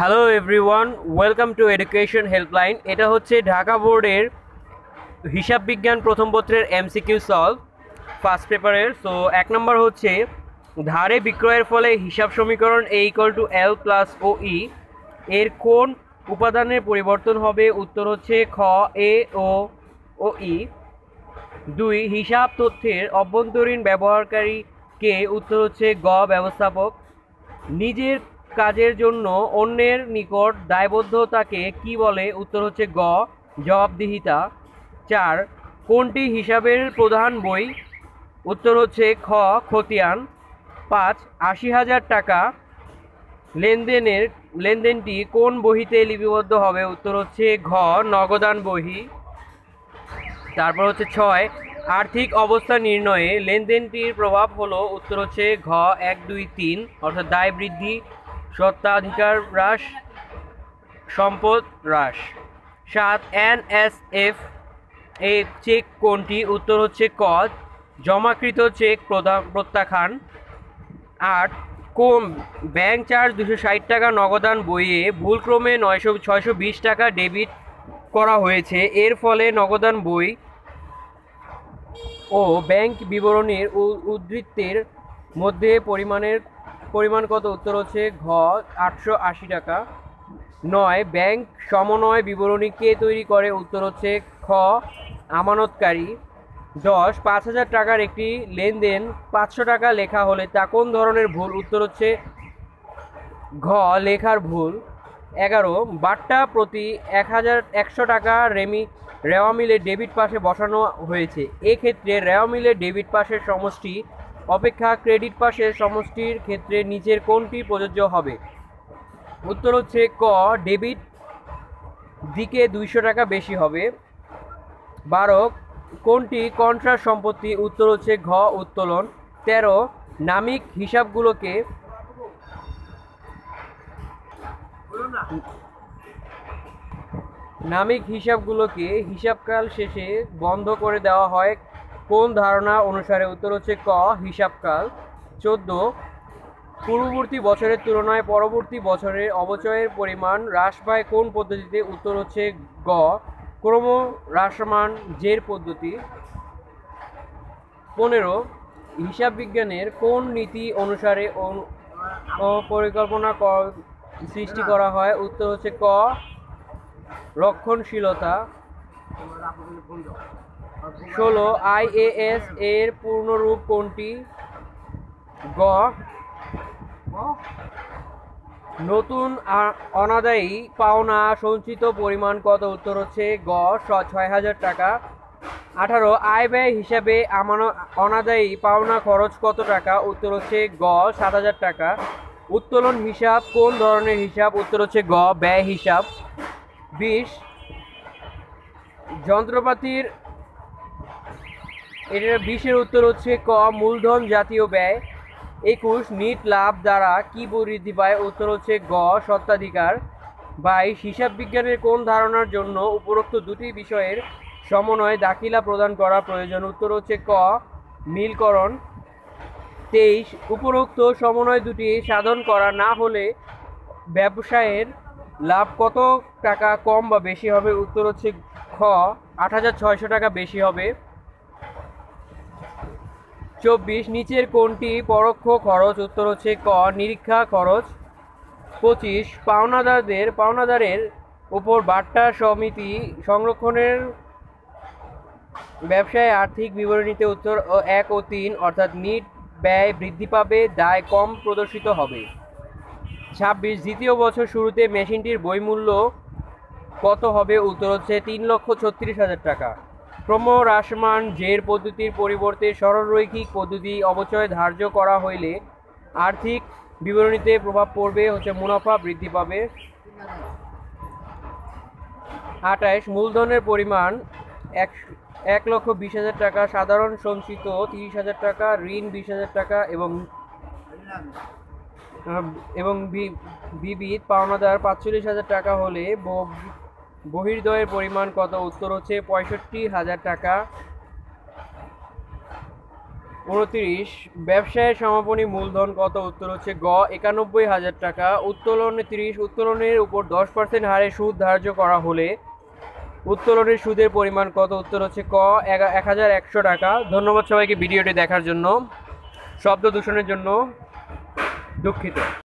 Hello everyone, welcome to education helpline. এটা হচ্ছে ঢাকা বোর্ডের হিসাব বিজ্ঞান প্রথম পত্রের এমসিকিউ সলভ ফার্স্ট পেপারের। সো এক নম্বর হচ্ছে ধারে বিক্রয়ের ফলে হিসাব সমীকরণ এ ইকুয়াল টু এল প্লাস ও ই এর কোন উপাদানের পরিবর্তন হবে? উত্তর হচ্ছে খ এ ও ই। দুই, হিসাব তথ্যের অভ্যন্তরীণ ব্যবহারকারী কে? উত্তর হচ্ছে গ ব্যবস্থাপক। নিজের কাজের জন্য অন্যের নিকট দায়বদ্ধতাকে কি বলে? উত্তর হচ্ছে গ জবাবদিহিতা। চার, কোনটি হিসাবের প্রধান বই? উত্তর হচ্ছে খ খতিয়ান। পাঁচ, ৮০,০০০ টাকা লেনদেনটি কোন বহিতে লিপিবদ্ধ হবে? উত্তর হচ্ছে ঘ নগদান বহি। তারপর হচ্ছে ছয়, আর্থিক অবস্থা নির্ণয়ে লেনদেনটির প্রভাব হলো? উত্তর হচ্ছে ঘ ১, ২, ৩ অর্থাৎ দায় বৃদ্ধি, স্বত্বাধিকার হ্রাস, সম্পদ হ্রাস। সাত, এনএসএফ এ চেক কোনটি? উত্তর হচ্ছে ক জমাকৃত চেক প্রত্যাখ্যান। আট, কোন ব্যাংক চার্জ ২৬০ টাকা নগদান বইয়ে ভুলক্রমে ৬২০ টাকা ডেবিট করা হয়েছে, এর ফলে নগদান বই ও ব্যাংক বিবরণীর উদ্ধৃতের মধ্যে পরিমাণ কত? উত্তর হচ্ছে ঘ ৮৮০ টাকা। নয়, ব্যাংক সমন্বয় বিবরণী কে তৈরি করে? উত্তর হচ্ছে খ আমানতকারী। ১০, ৫,০০০ টাকার একটি লেনদেন ৫০০ টাকা লেখা হলে তা কোন ধরনের ভুল? উত্তর হচ্ছে ঘ লেখার ভুল। ১১, বাট্টা প্রতি ১০০ টাকা রেওয়া মিলে ডেবিট পাশে বসানো হয়েছে, এক্ষেত্রে রেওয়া মিলে ডেবিট পাশের সমষ্টি অপেক্ষা ক্রেডিট পাশের সমষ্টির ক্ষেত্রে নিচের কোনটি প্রযোজ্য হবে? উত্তর হচ্ছে ক ডেবিট দিকে ২০০ টাকা বেশি হবে। ১২, কোনটি কন্ট্রা সম্পত্তি? উত্তর হচ্ছে ঘ উত্তোলন। ১৩, নামিক হিসাবগুলোকে হিসাবকাল শেষে বন্ধ করে দেওয়া হয় কোন ধারণা অনুসারে? উত্তর হচ্ছে ক হিসাবকাল। ১৪, পূর্ববর্তী বছরের তুলনায় পরবর্তী বছরের অবচয়ের পরিমাণ হ্রাস পায় কোন পদ্ধতিতে? উত্তর হচ্ছে গ ক্রমহ্রাসমান জের পদ্ধতি। ১৫, হিসাব বিজ্ঞানের কোন নীতি অনুসারে পরিকল্পনা সৃষ্টি করা হয়? উত্তর হচ্ছে ক রক্ষণশীলতা। ১৬, আইএএস এর পূর্ণরূপ কোনটি? গ নতুন অনাদায়ী পাওনা সঞ্চিত পরিমাণ কত? উত্তর হচ্ছে গ ৬,০০০ টাকা। ১৮, আয় ব্যয় হিসাবে অনাদায়ী পাওনা খরচ কত টাকা? উত্তর হচ্ছে গ ৭,০০০ টাকা। উত্তোলন হিসাব কোন ধরনের হিসাব? উত্তর হচ্ছে গ ব্যয় হিসাব। ২০, যন্ত্রপাতির ২০-এর উত্তর হচ্ছে ক মূলধন জাতীয় ব্যয়। ২১, নিট লাভ দ্বারা কি বৃদ্ধি পায়? উত্তর হচ্ছে গ স্বত্বাধিকার। ২২, হিসাব বিজ্ঞানের কোন ধারণার জন্য উপরোক্ত দুটি বিষয়ের সমন্বয়ে দাখিলা প্রদান করা প্রয়োজন? উত্তর হচ্ছে ক মিলকরণ। ২৩, উপরোক্ত সমন্বয় দুটি সাধন করা না হলে ব্যবসায়ের লাভ কত টাকা কম বা বেশি হবে? উত্তর হচ্ছে খ ৮,৬০০ টাকা বেশি হবে। ২৪, নিচের কোনটি পরোক্ষ খরচ? উত্তর হচ্ছে ক নিরীক্ষা খরচ। ২৫, পাওনাদারের উপর বাট্টা সমিতি সংরক্ষণের ব্যবসায় আর্থিক বিবরণীতে উত্তর ১ ও ৩ অর্থাৎ নিট ব্যয় বৃদ্ধি পাবে, দায় কম প্রদর্শিত হবে। ২৬, দ্বিতীয় বছর শুরুতে মেশিনটির বইমূল্য কত হবে? উত্তর হচ্ছে ৩,৩৬,০০০ টাকা। ক্রমহ্রাসমান জের পদ্ধতির পরিবর্তে সরলরৈখিক পদ্ধতি অবচয় ধার্য করা হইলে আর্থিক বিবরণীতে প্রভাব পড়বে হচ্ছে মুনাফা বৃদ্ধি পাবে। ২৮, মূলধনের পরিমাণ ১,২০,০০০ টাকা, সাধারণ সঞ্চিত ৩০,০০০ টাকা, ঋণ ২০,০০০ টাকা এবং বিবিধ পাওনাদার ৪৫,০০০ টাকা হলে বহির্দয়ের পরিমাণ কত? উত্তর হচ্ছে ৬৫,০০০ টাকা। 29, ব্যবসায়ের সমাপনী মূলধন কত? উত্তর হচ্ছে গ 91,000 টাকা। উত্তোলনে 30, উত্তোলনের উপর 10% হারে সুদ ধার্য করা হলে উত্তোলনের সুদের পরিমাণ কত? উত্তর হচ্ছে ক 1,100 টাকা। ধন্যবাদ সবাইকে ভিডিওটি দেখার জন্য। শব্দ দূষণের জন্য দুঃখিত।